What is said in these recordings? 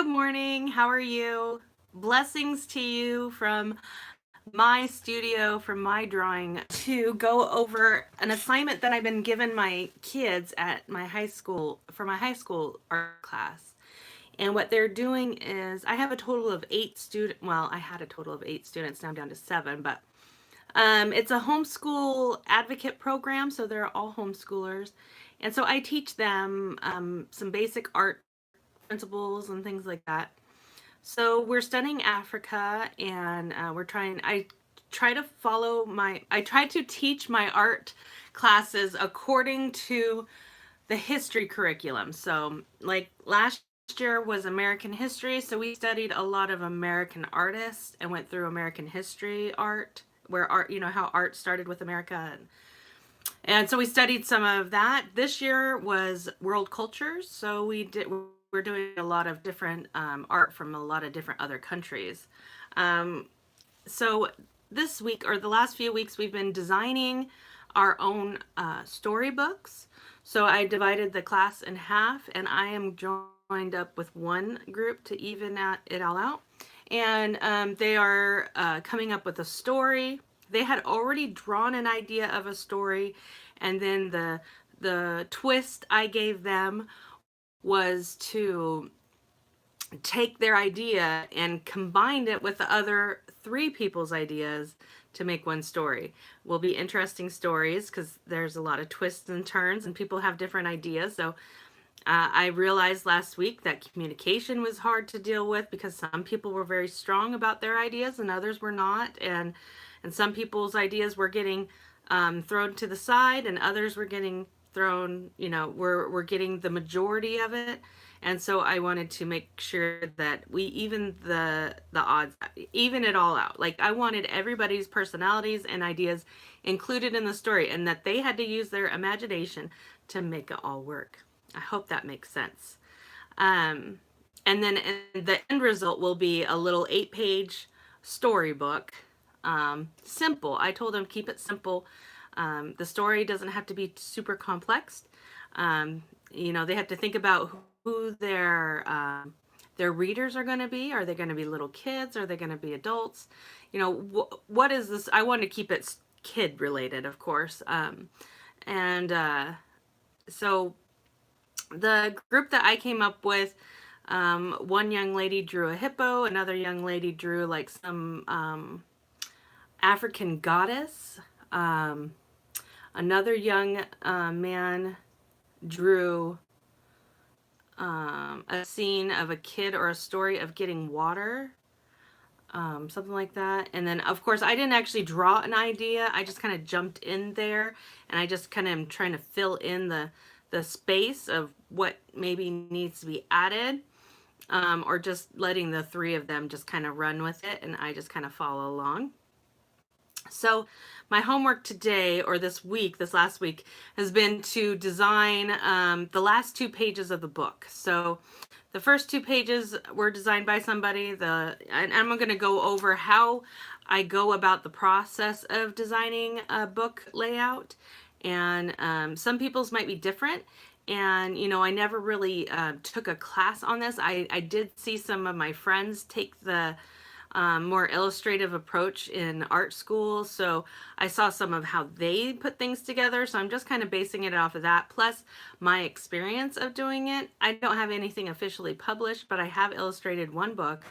Good morning. How are you? Blessings to you from my studio, from my drawing, to go over an assignment that I've been given my kids at my high school for my high school art class. And what they're doing is I have a total of 8 students. Well, I had a total of 8 students. Now I'm down to 7, but it's a homeschool advocate program, so they're all homeschoolers. And so I teach them some basic art principles and things like that. So we're studying Africa, and we're trying. I try to follow my. I try to teach my art classes according to the history curriculum. So, like last year was American history, so we studied a lot of American artists and went through American history art, where art, how art started with America, and so we studied some of that. This year was world cultures, so we're doing a lot of different art from a lot of different other countries. Um, so this week or the last few weeks, we've been designing our own storybooks. So I divided the class in half, and I am joined up with one group to even it all out. And they are coming up with a story. They had already drawn an idea of a story, and then the twist I gave them was to take their idea and combine it with the other 3 people's ideas to make one story. Will be interesting stories because there's a lot of twists and turns and people have different ideas. So I realized last week that communication was hard to deal with because some people were very strong about their ideas and others were not, and some people's ideas were getting thrown to the side, and others were getting thrown. We're getting the majority of it, and so I wanted to make sure that we even the odds, even it all out. Like I wanted everybody's personalities and ideas included in the story, and that they had to use their imagination to make it all work. I hope that makes sense. Um, and then the end result will be a little 8-page storybook. Simple. I told them keep it simple. The story doesn't have to be super complex. They have to think about who their readers are going to be. Are they going to be little kids? Are they going to be adults? What is this? I want to keep it kid related, of course. And so the group that I came up with, one young lady drew a hippo, another young lady drew like some African goddess, another young man drew a scene of a kid or a story of getting water, something like that. And then, of course, I didn't actually draw an idea. I just kind of jumped in there, and I just kind of am trying to fill in the space of what maybe needs to be added, or just letting the 3 of them just kind of run with it, and I just kind of follow along. So my homework today, or this last week, has been to design the last 2 pages of the book. So the first 2 pages were designed by somebody. And I'm going to go over how I go about the process of designing a book layout. And some people's might be different. And, I never really took a class on this. I did see some of my friends take the more illustrative approach in art school. So I saw some of how they put things together. So I'm just kind of basing it off of that, plus my experience of doing it. I don't have anything officially published, but I have illustrated one book.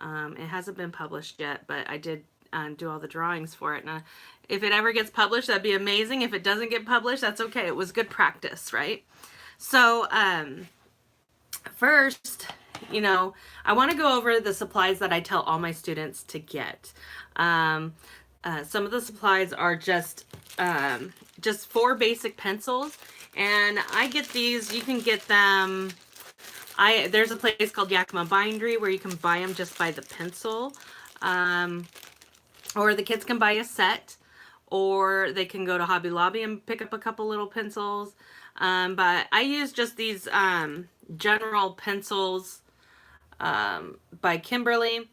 It hasn't been published yet, but I did do all the drawings for it. And if it ever gets published, that'd be amazing. If it doesn't get published, that's okay. It was good practice, right? So first, I want to go over the supplies that I tell all my students to get. Some of the supplies are just 4 basic pencils, and I get these. You can get them. There's a place called Yakima Bindery where you can buy them just by the pencil, or the kids can buy a set, or they can go to Hobby Lobby and pick up a couple little pencils. But I use just these general pencils by Kimberly.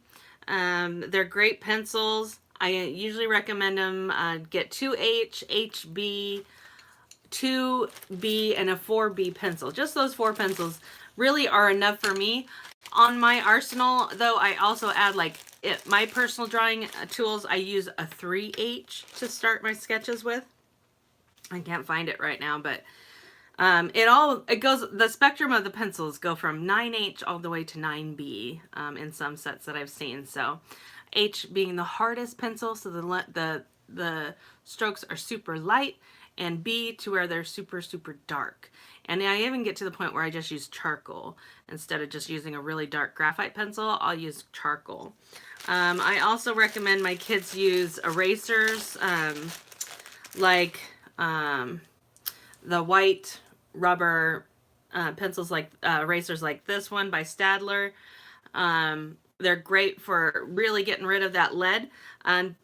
They're great pencils. I usually recommend them get 2H, HB, 2B and a 4B pencil. Just those 4 pencils really are enough for me. On my arsenal, though, I also add like my personal drawing tools. I use a 3H to start my sketches with. I can't find it right now, but it goes, the spectrum of the pencils go from 9H all the way to 9B in some sets that I've seen. So H being the hardest pencil, so the strokes are super light, and B to where they're super, super dark. And I even get to the point where I just use charcoal. Instead of just using a really dark graphite pencil, I'll use charcoal. I also recommend my kids use erasers, like the white rubber pencils, like erasers like this one by Staedtler. They're great for really getting rid of that lead.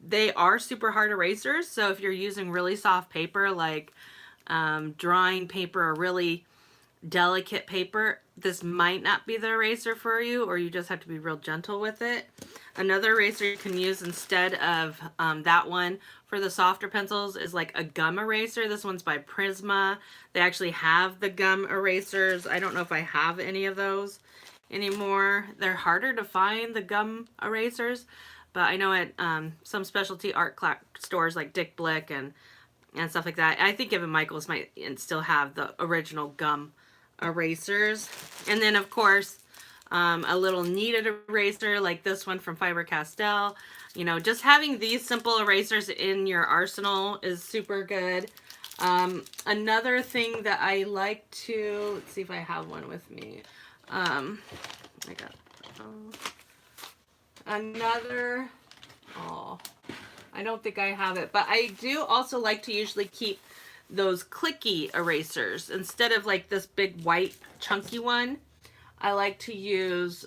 They are super hard erasers, so if you're using really soft paper like drawing paper or really delicate paper, this might not be the eraser for you, or you just have to be real gentle with it. Another eraser you can use instead of that one for the softer pencils is like a gum eraser. This one's by Prisma. They actually have the gum erasers. I don't know if I have any of those anymore. They're harder to find, the gum erasers, but I know at some specialty art stores like Dick Blick and stuff like that. I think even Michael's might still have the original gum erasers. And then of course a little kneaded eraser like this one from Faber-Castell. You know, just having these simple erasers in your arsenal is super good. Another thing that I like to, let's see if I have one with me. I got another, I don't think I have it, but I do also like to usually keep those clicky erasers. Instead of like this big white chunky one, I like to use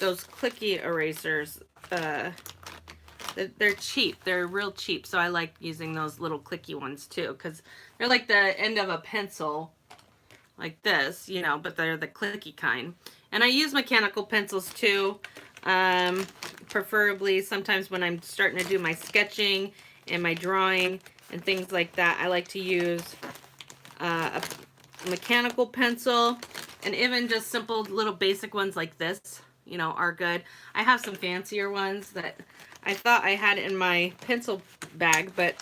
those clicky erasers. They're cheap. They're real cheap, so I like using those little clicky ones too, because they're like the end of a pencil like this, you know, but they're the clicky kind. And I use mechanical pencils too, preferably sometimes when I'm starting to do my sketching and my drawing and things like that. I like to use a mechanical pencil, and even just simple little basic ones like this, you know, are good. I have some fancier ones that I thought I had in my pencil bag, but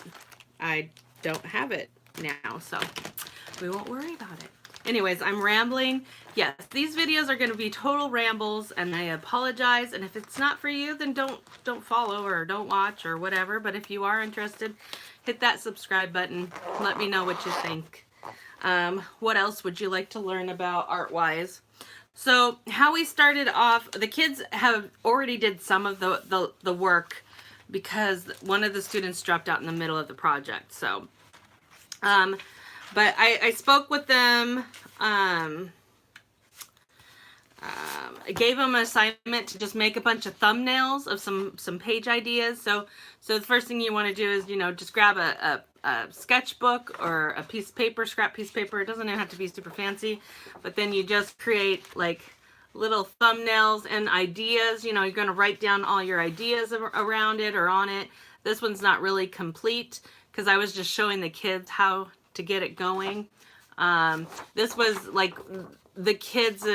I don't have it now, so we won't worry about it. Anyways, I'm rambling. Yes, these videos are going to be total rambles, and I apologize. And if it's not for you, then don't follow or don't watch or whatever. But if you are interested, hit that subscribe button. Let me know what you think. What else would you like to learn about art-wise? So how we started off, the kids have already did some of the work because one of the students dropped out in the middle of the project. So, but I spoke with them. I gave them an assignment to just make a bunch of thumbnails of some page ideas. So the first thing you want to do is, you know, just grab a sketchbook or a piece of paper, scrap piece of paper. It doesn't even have to be super fancy, but then you just create like little thumbnails and ideas. You know, you're going to write down all your ideas around it or on it. This one's not really complete because I was just showing the kids how to get it going. This was like the kids'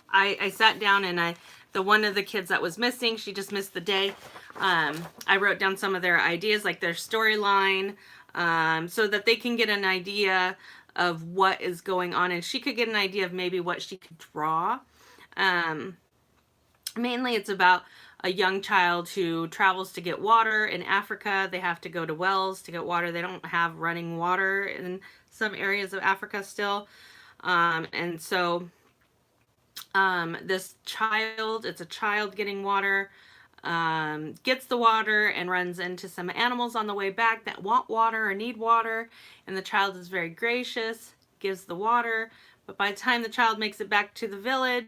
I sat down and the one of the kids that was missing, she just missed the day. I wrote down some of their ideas, like their storyline, so that they can get an idea of what is going on, and she could get an idea of maybe what she could draw. Mainly it's about a young child who travels to get water in Africa. They have to go to wells to get water. They don't have running water in some areas of Africa still. And so this child, it's a child getting water, gets the water and runs into some animals on the way back that want water or need water. And the child is very gracious, gives the water. But by the time the child makes it back to the village,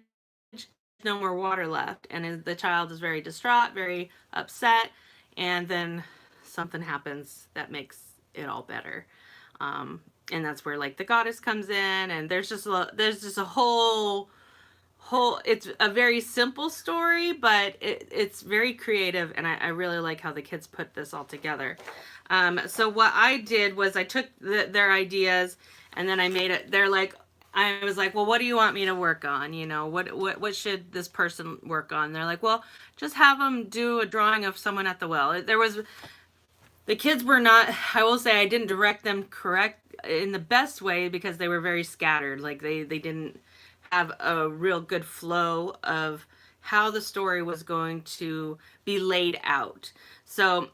no more water left, and the child is very distraught, very upset, and then something happens that makes it all better. And that's where like the goddess comes in, and there's just a whole it's a very simple story, but it's very creative, and I really like how the kids put this all together. So what I did was I took their ideas and then I made it. I was like, well, what do you want me to work on? You know, what should this person work on? They're like, well, just have them do a drawing of someone at the well. The kids were not, I will say I didn't direct them correct in the best way because they were very scattered. Like they didn't have a real good flow of how the story was going to be laid out. So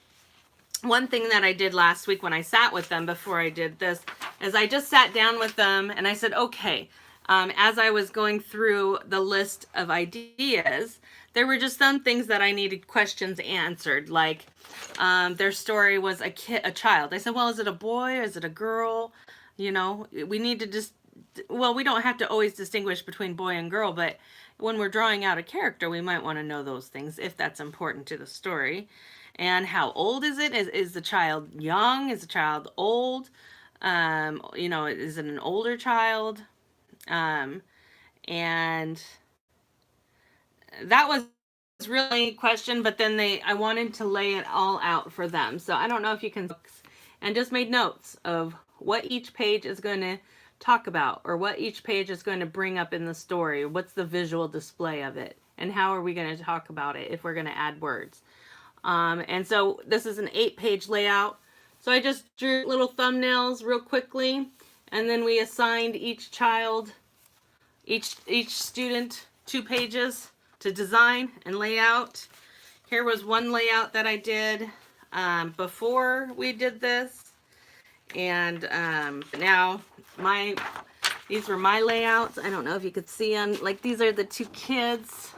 one thing that I did last week when I sat with them before I did this is I just sat down with them and I said, okay, as I was going through the list of ideas, there were just some things that I needed questions answered, like their story was a child. I said, well, is it a boy? Is it a girl? You know, we need to just, well, we don't have to always distinguish between boy and girl, but when we're drawing out a character, we might want to know those things if that's important to the story. And how old is it? Is the child young? Is the child old? You know, is it an older child? And that was really a question, but then I wanted to lay it all out for them. So I don't know if you can, and just made notes of what each page is going to talk about or what each page is going to bring up in the story. What's the visual display of it? And how are we going to talk about it if we're going to add words? And so this is an 8-page layout. So I just drew little thumbnails real quickly, and then we assigned each child, each student 2 pages to design and lay out. Here was one layout that I did before we did this, and now these were my layouts. I don't know if you could see them. Like, these are the 2 kids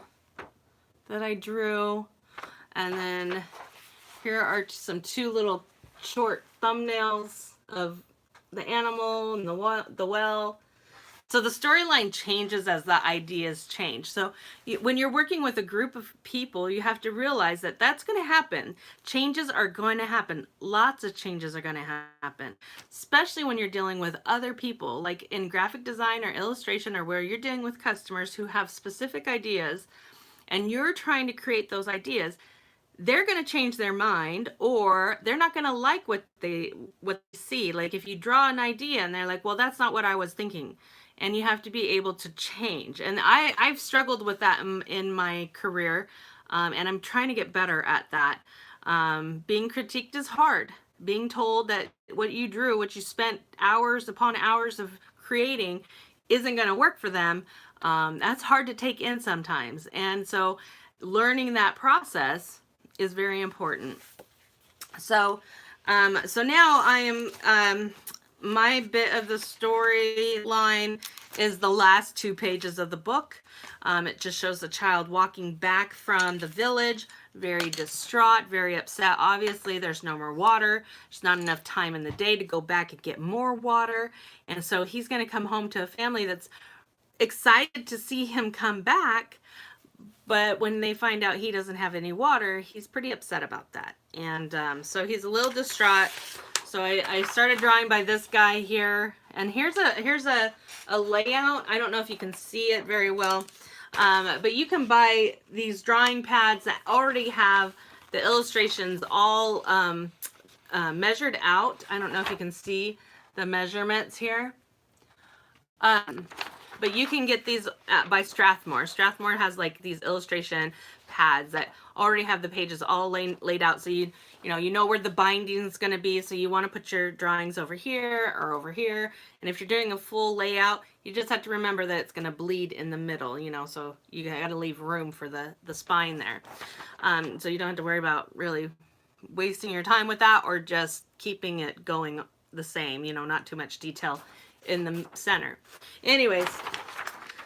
that I drew. And then here are some 2 little short thumbnails of the animal and the well. So the storyline changes as the ideas change. So when you're working with a group of people, you have to realize that that's going to happen. Changes are going to happen. Lots of changes are going to happen, especially when you're dealing with other people, like in graphic design or illustration, or where you're dealing with customers who have specific ideas and you're trying to create those ideas. They're going to change their mind, or they're not going to like what they see. Like if you draw an idea and they're like, well, that's not what I was thinking. And you have to be able to change. And I've struggled with that in my career. And I'm trying to get better at that. Being critiqued is hard. Being told that what you drew, what you spent hours upon hours of creating, isn't going to work for them. That's hard to take in sometimes. And so learning that process is very important. So now I am, my bit of the storyline is the last 2 pages of the book. It just shows the child walking back from the village, very distraught, very upset. Obviously, there's no more water. There's not enough time in the day to go back and get more water. And so he's going to come home to a family that's excited to see him come back. But when they find out he doesn't have any water, he's pretty upset about that. And so he's a little distraught. So I started drawing by this guy here. And here's a layout. I don't know if you can see it very well. But you can buy these drawing pads that already have the illustrations all measured out. I don't know if you can see the measurements here. But you can get these by Strathmore. Strathmore has like these illustration pads that already have the pages all laid out. So you know where the binding is going to be. So you want to put your drawings over here or over here. And if you're doing a full layout, you just have to remember that it's going to bleed in the middle, you know, so you got to leave room for the spine there. So you don't have to worry about really wasting your time with that, or just keeping it going the same, you know, not too much detail in the center. Anyways,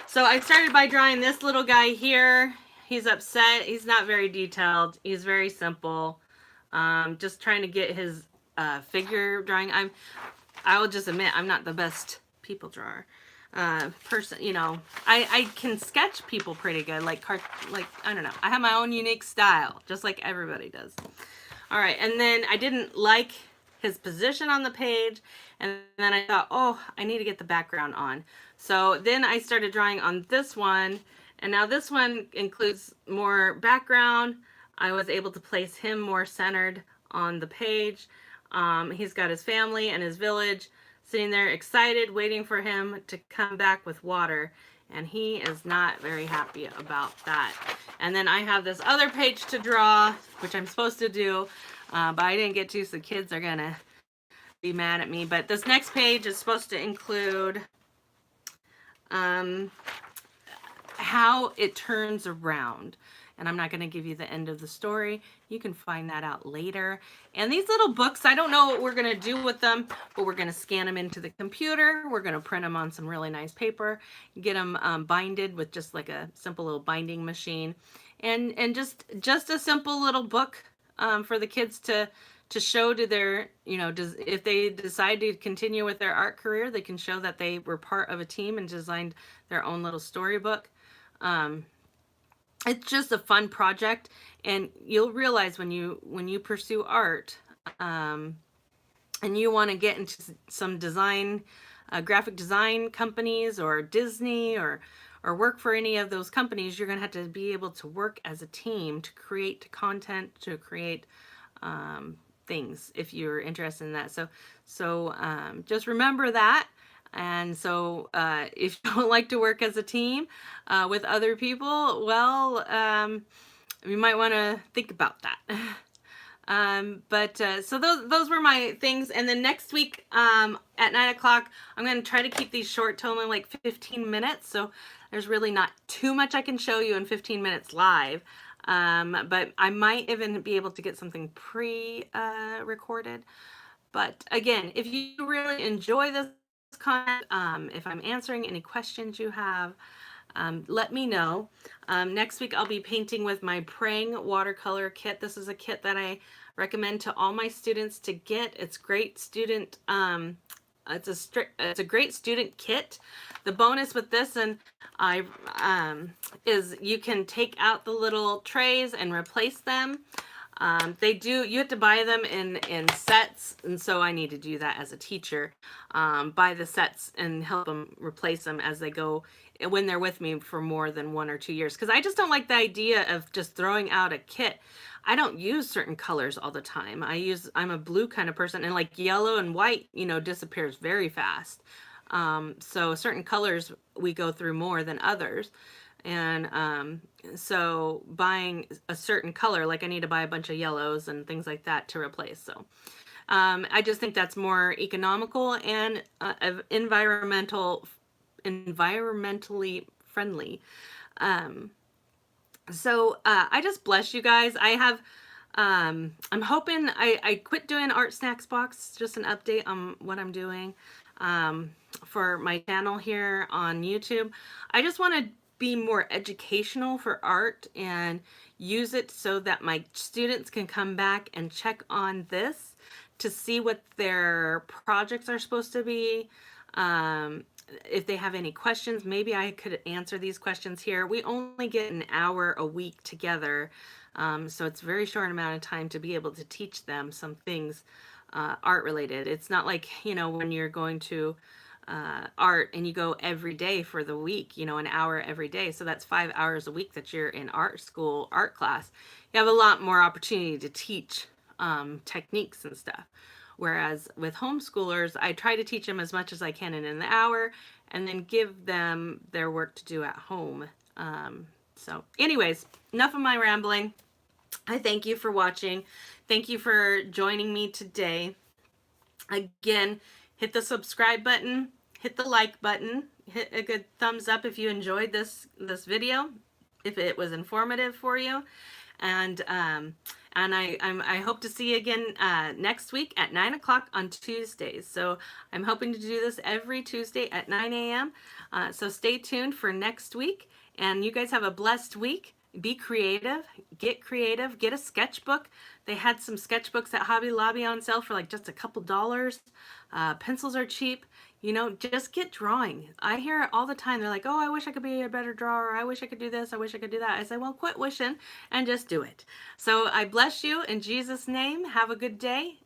so I started by drawing this little guy here. He's upset. He's not very detailed. He's very simple. Just trying to get his figure drawing. I will just admit I'm not the best people drawer person. You know, I can sketch people pretty good. Like I don't know. I have my own unique style, just like everybody does. All right, and then I didn't like his position on the page, and then I thought, oh, I need to get the background on. So then I started drawing on this one, and now this one includes more background. I was able to place him more centered on the page. He's got his family and his village sitting there excited, waiting for him to come back with water. And he is not very happy about that. And then I have this other page to draw, which I'm supposed to do, but I didn't get to, so the kids are going to be mad at me. But this next page is supposed to include how it turns around. And I'm not going to give you the end of the story. You can find that out later. And these little books, I don't know what we're going to do with them, but we're going to scan them into the computer. We're going to print them on some really nice paper, get them binded with just like a simple little binding machine. And just a simple little book for the kids to show to their, if they decide to continue with their art career, they can show that they were part of a team and designed their own little storybook. It's just a fun project, and you'll realize when you pursue art, and you want to get into some design, graphic design companies or Disney or work for any of those companies, you're going to have to be able to work as a team to create content, to create things if you're interested in that. So just remember that. And so if you don't like to work as a team with other people, well, you might want to think about that. So those were my things. And then next week at 9 o'clock, I'm going to try to keep these short to only like 15 minutes. So there's really not too much I can show you in 15 minutes live. But I might even be able to get something pre-recorded. But again, if you really enjoy this content, if I'm answering any questions you have, let me know. Next week I'll be painting with my Praying watercolor kit. This is a kit that I recommend to all my students to get. It's great student. It's a great student kit. The bonus with this is you can take out the little trays and replace them. You have to buy them in sets, and so I need to do that as a teacher, buy the sets and help them replace them as they go, when they're with me for more than 1 or 2 years, because I just don't like the idea of just throwing out a kit. I don't use certain colors all the time. I'm a blue kind of person, and like yellow and white, disappears very fast. So certain colors we go through more than others. And so buying a certain color, like I need to buy a bunch of yellows and things like that to replace. So I just think that's more economical and environmentally friendly. So I just bless you guys. I'm hoping I quit doing Art Snacks Box, just an update on what I'm doing for my channel here on YouTube. I just want to be more educational for art and use it so that my students can come back and check on this to see what their projects are supposed to be. If they have any questions, maybe I could answer these questions here. We only get an hour a week together, so it's a very short amount of time to be able to teach them some things art related. It's not like, when you're going to art and you go every day for the week, an hour every day. So that's 5 hours a week that you're in art school, art class. You have a lot more opportunity to teach techniques and stuff. Whereas with homeschoolers, I try to teach them as much as I can in an hour and then give them their work to do at home. So anyways, enough of my rambling. I thank you for watching. Thank you for joining me today. Again, hit the subscribe button, hit the like button, hit a good thumbs up if you enjoyed this video, if it was informative for you. And I hope to see you again next week at 9 o'clock on Tuesdays. So I'm hoping to do this every Tuesday at 9 a.m. So stay tuned for next week. And you guys have a blessed week. Be creative, get a sketchbook. They had some sketchbooks at Hobby Lobby on sale for like just a couple dollars. Pencils are cheap. Just get drawing. I hear it all the time. They're like, oh, I wish I could be a better drawer. I wish I could do this. I wish I could do that. I say, well, quit wishing and just do it. So I bless you in Jesus' name. Have a good day.